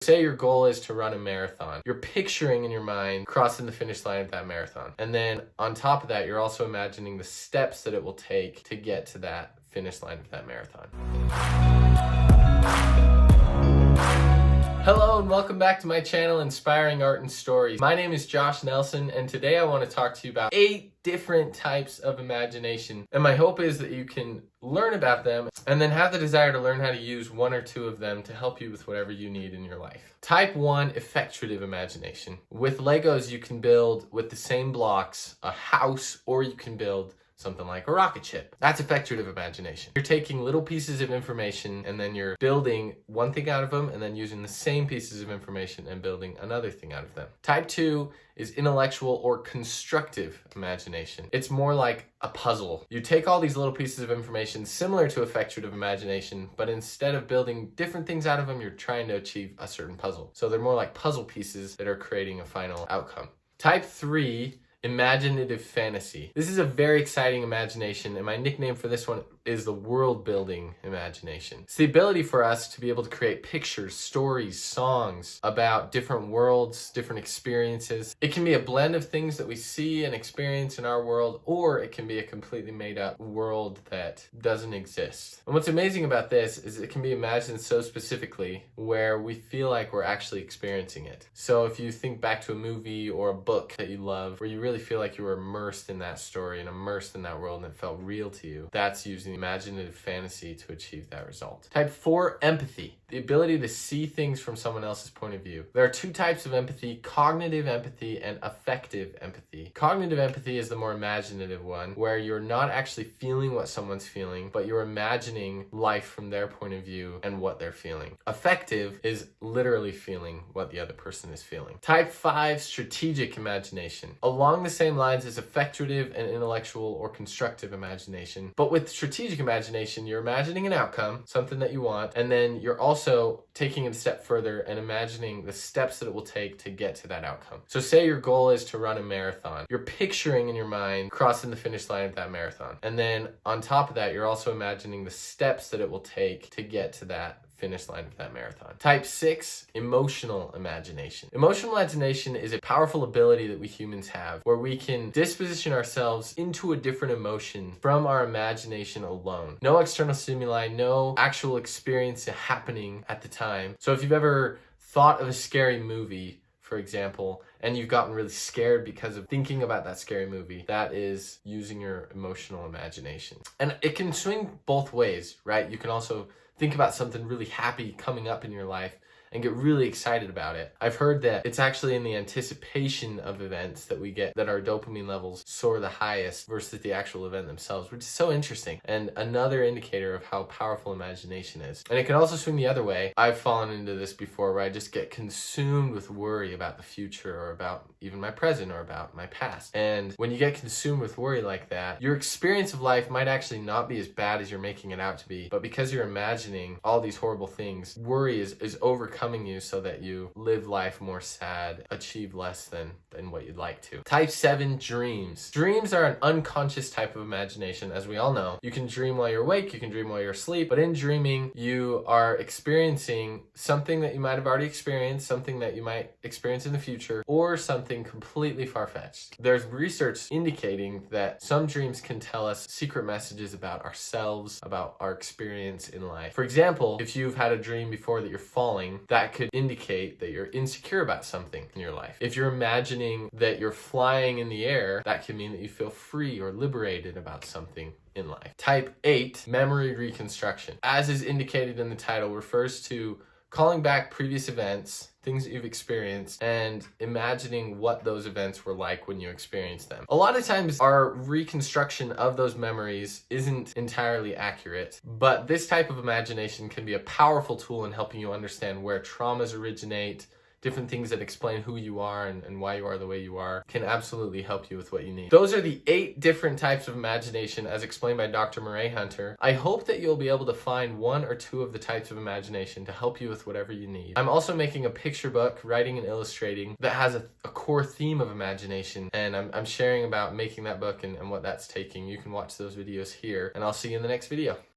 Say your goal is to run a marathon. You're picturing in your mind crossing the finish line of that marathon. And then on top of that, you're also imagining the steps that it will take to get to that finish line of that marathon. Hello and welcome back to my channel, Inspiring Art and Stories. My name is Josh Nelson, and today I want to talk to you about 8 different types of imagination. And my hope is that you can learn about them and then have the desire to learn how to use 1 or 2 of them to help you with whatever you need in your life. Type 1, Effectuative Imagination. With Legos, you can build with the same blocks a house, or you can build something like a rocket ship. That's effectuative imagination. You're taking little pieces of information and then you're building one thing out of them and then using the same pieces of information and building another thing out of them. Type 2 is intellectual or constructive imagination. It's more like a puzzle. You take all these little pieces of information similar to effectuative imagination, but instead of building different things out of them, you're trying to achieve a certain puzzle. So they're more like puzzle pieces that are creating a final outcome. Type 3, Imaginative Fantasy. This is a very exciting imagination, and my nickname for this one is the world-building imagination. It's the ability for us to be able to create pictures, stories, songs about different worlds, different experiences. It can be a blend of things that we see and experience in our world, or it can be a completely made-up world that doesn't exist. And what's amazing about this is it can be imagined so specifically where we feel like we're actually experiencing it. So if you think back to a movie or a book that you love, where you really feel like you were immersed in that story and immersed in that world and it felt real to you, that's using imaginative fantasy to achieve that result. Type 4, empathy. The ability to see things from someone else's point of view. There are 2 types of empathy, cognitive empathy and affective empathy. Cognitive empathy is the more imaginative one, where you're not actually feeling what someone's feeling, but you're imagining life from their point of view and what they're feeling. Affective is literally feeling what the other person is feeling. Type 5, strategic imagination. Along the same lines as effectuative and intellectual or constructive imagination, but with strategic imagination, you're imagining an outcome, something that you want, and then you're also taking it a step further and imagining the steps that it will take to get to that outcome. So say your goal is to run a marathon. You're picturing in your mind crossing the finish line of that marathon. And then on top of that, you're also imagining the steps that it will take to get to that finish line of that marathon. Type 6, emotional imagination. Emotional imagination is a powerful ability that we humans have where we can disposition ourselves into a different emotion from our imagination alone. No external stimuli, no actual experience happening at the time. So if you've ever thought of a scary movie, for example, and you've gotten really scared because of thinking about that scary movie, that is using your emotional imagination. And it can swing both ways, right? You can also think about something really happy coming up in your life and get really excited about it. I've heard that it's actually in the anticipation of events that we get that our dopamine levels soar the highest versus the actual event themselves, which is so interesting and another indicator of how powerful imagination is. And it can also swing the other way. I've fallen into this before where I just get consumed with worry about the future or about even my present or about my past. And when you get consumed with worry like that, your experience of life might actually not be as bad as you're making it out to be, but because you're imagining all these horrible things, worry is overcoming you so that you live life more sad, achieve less than what you'd like to. Type 7, dreams. Dreams are an unconscious type of imagination, as we all know. You can dream while you're awake, you can dream while you're asleep, but in dreaming, you are experiencing something that you might have already experienced, something that you might experience in the future, or something completely far-fetched. There's research indicating that some dreams can tell us secret messages about ourselves, about our experience in life. For example, if you've had a dream before that you're falling, that could indicate that you're insecure about something in your life. If you're imagining that you're flying in the air, that could mean that you feel free or liberated about something in life. Type 8, memory reconstruction. As is indicated in the title, refers to calling back previous events, things that you've experienced, and imagining what those events were like when you experienced them. A lot of times our reconstruction of those memories isn't entirely accurate, but this type of imagination can be a powerful tool in helping you understand where traumas originate, different things that explain who you are and why you are the way you are can absolutely help you with what you need. Those are the 8 different types of imagination as explained by Dr. Murray Hunter. I hope that you'll be able to find 1 or 2 of the types of imagination to help you with whatever you need. I'm also making a picture book, writing and illustrating, that has a core theme of imagination, and I'm sharing about making that book and what that's taking. You can watch those videos here, and I'll see you in the next video.